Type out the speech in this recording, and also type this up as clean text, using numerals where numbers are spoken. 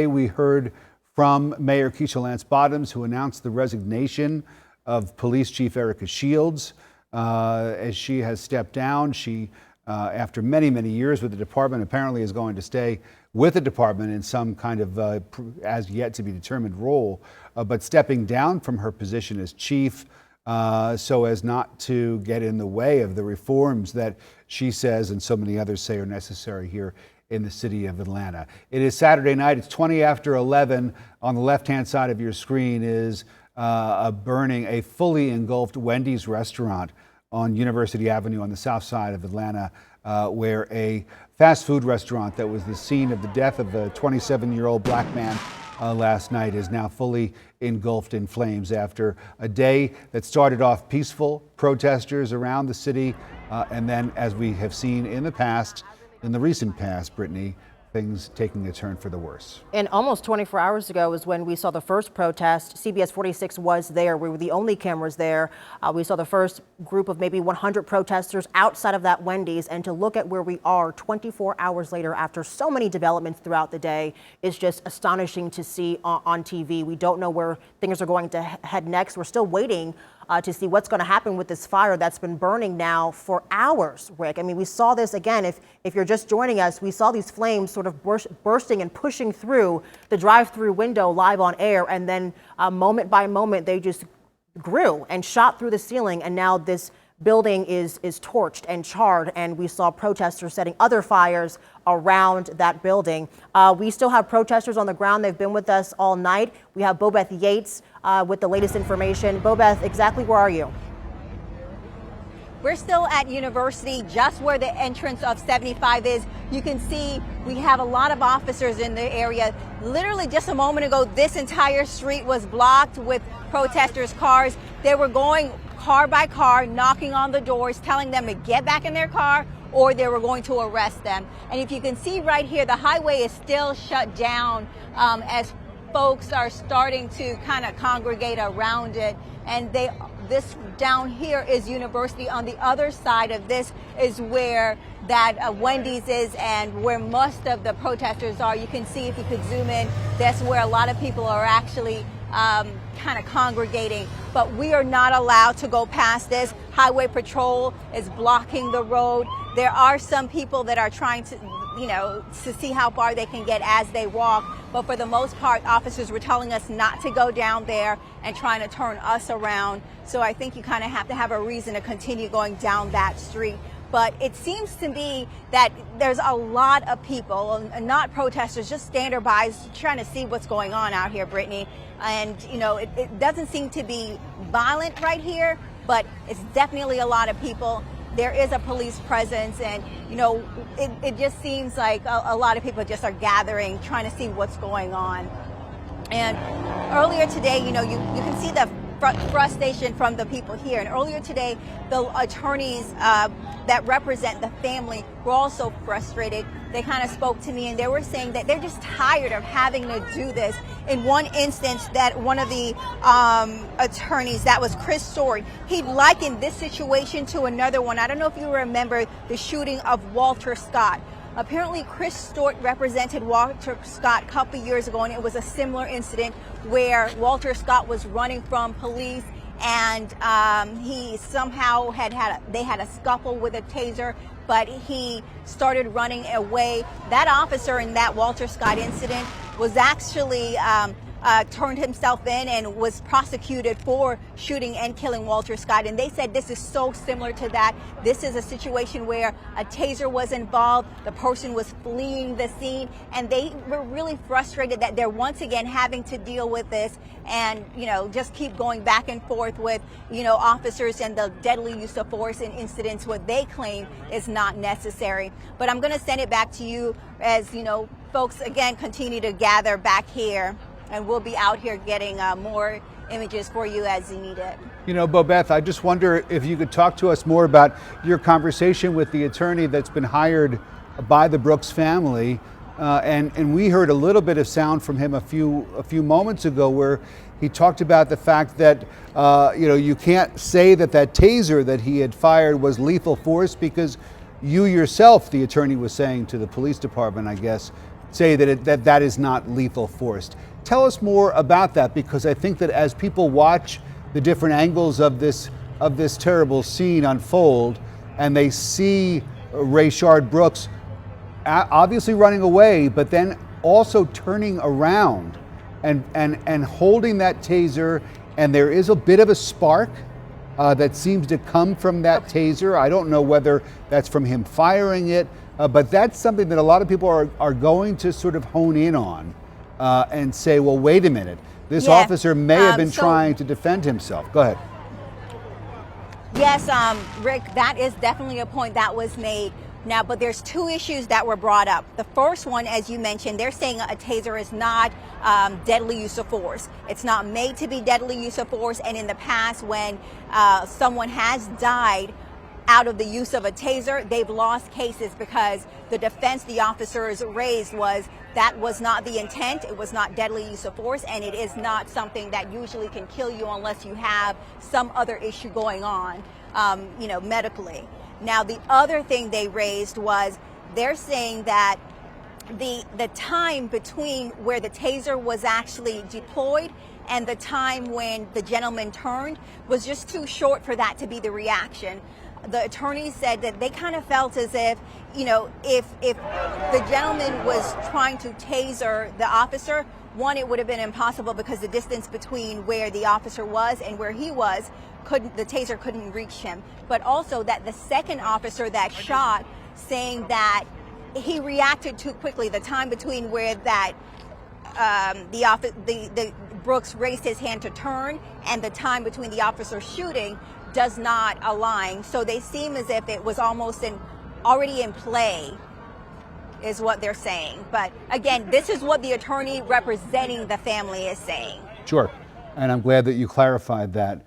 We heard from Mayor Keisha Lance Bottoms, who announced the resignation of Police Chief Erica Shields as she has stepped down. She, after many years with the department, apparently is going to stay with the department in some kind of as yet to be determined role, but stepping down from her position as chief so as not to get in the way of the reforms that she says and so many others say are necessary here in the city of Atlanta. It is Saturday night. It's 20 after 11. On the left-hand side of your screen is a fully engulfed Wendy's restaurant on University Avenue on the south side of Atlanta, where a fast food restaurant that was the scene of the death of a 27-year-old black man last night is now fully engulfed in flames after a day that started off peaceful, protesters around the city, and then, as we have seen in the recent past, Brittany, things taking a turn for the worse. And almost 24 hours ago is when we saw the first protest. CBS 46 was there. We were the only cameras there. We saw the first group of maybe 100 protesters outside of that Wendy's. And to look at where we are 24 hours later after so many developments throughout the day is just astonishing to see on TV. We don't know where things are going to head next. We're still waiting to see what's going to happen with this fire that's been burning now for hours, Rick. I mean, we saw this again. If you're just joining us, we saw these flames sort of bursting and pushing through the drive-through window live on air. And then moment by moment, they just grew and shot through the ceiling. And now this building is torched and charred. And we saw protesters setting other fires around that building. We still have protesters on the ground. They've been with us all night. We have Bobeth Yates with the latest information. Bobeth, exactly where are you? We're still at University, just where the entrance of 75 is. You can see we have a lot of officers in the area. Literally just a moment ago, this entire street was blocked with protesters' cars. They were going car by car, knocking on the doors, telling them to get back in their car, or they were going to arrest them. And if you can see right here, the highway is still shut down as folks are starting to kind of congregate around it. And this down here is University. On the other side of this is where that Wendy's is and where most of the protesters are. You can see, if you could zoom in, that's where a lot of people are actually kind of congregating. But we are not allowed to go past this. Highway patrol is blocking the road. There are some people that are trying to, to see how far they can get as they walk. But for the most part, officers were telling us not to go down there and trying to turn us around. So I think you kind of have to have a reason to continue going down that street. But it seems to me that there's a lot of people, not protesters, just standby-bys trying to see what's going on out here, Brittany. And, it doesn't seem to be violent right here, but it's definitely a lot of people. There is a police presence, and, it just seems like a lot of people just are gathering, trying to see what's going on. And earlier today, you can see the frustration from the people here. And earlier today, the attorneys that represent the family were also frustrated. They kind of spoke to me and they were saying that they're just tired of having to do this. In one instance, that one of the attorneys, that was Chris Story, he likened this situation to another one. I don't know if you remember the shooting of Walter Scott. Apparently, Chris Stewart represented Walter Scott a couple years ago, and it was a similar incident where Walter Scott was running from police, and he somehow they had a scuffle with a taser, but he started running away. That officer in that Walter Scott incident was actually turned himself in and was prosecuted for shooting and killing Walter Scott. And they said this is so similar to that. This is a situation where a taser was involved, the person was fleeing the scene, and they were really frustrated that they're once again having to deal with this and, just keep going back and forth with, officers and the deadly use of force in incidents what they claim is not necessary. But I'm going to send it back to you as, folks, again, continue to gather back here. And we'll be out here getting more images for you as you need it. Bobeth, I just wonder if you could talk to us more about your conversation with the attorney that's been hired by the Brooks family. And we heard a little bit of sound from him a few moments ago where he talked about the fact that, you can't say that taser that he had fired was lethal force because you yourself, the attorney was saying to the police department, I guess, say that that is not lethal force. Tell us more about that, because I think that as people watch the different angles of this terrible scene unfold, and they see Rayshard Brooks obviously running away, but then also turning around and holding that taser, and there is a bit of a spark that seems to come from that taser. I don't know whether that's from him firing it, but that's something that a lot of people are going to sort of hone in on and say, well, wait a minute, this officer may have been trying to defend himself. Go ahead. Yes, Rick, that is definitely a point that was made. Now, but there's two issues that were brought up. The first one, as you mentioned, they're saying a taser is not deadly use of force. It's not made to be deadly use of force. And in the past, when someone has died out of the use of a taser, they've lost cases because the defense the officers raised was that was not the intent. It was not deadly use of force, and it is not something that usually can kill you unless you have some other issue going on, medically. Now, the other thing they raised was they're saying that the time between where the taser was actually deployed and the time when the gentleman turned was just too short for that to be the reaction. The attorney said that they kind of felt as if, if the gentleman was trying to taser the officer, one, it would have been impossible because the distance between where the officer was and where he was, the taser couldn't reach him. But also that the second officer that shot, saying that he reacted too quickly, the time between where that the Brooks raised his hand to turn and the time between the officer shooting does not align. So they seem as if it was almost already in play, is what they're saying. But again, this is what the attorney representing the family is saying. Sure, and I'm glad that you clarified that.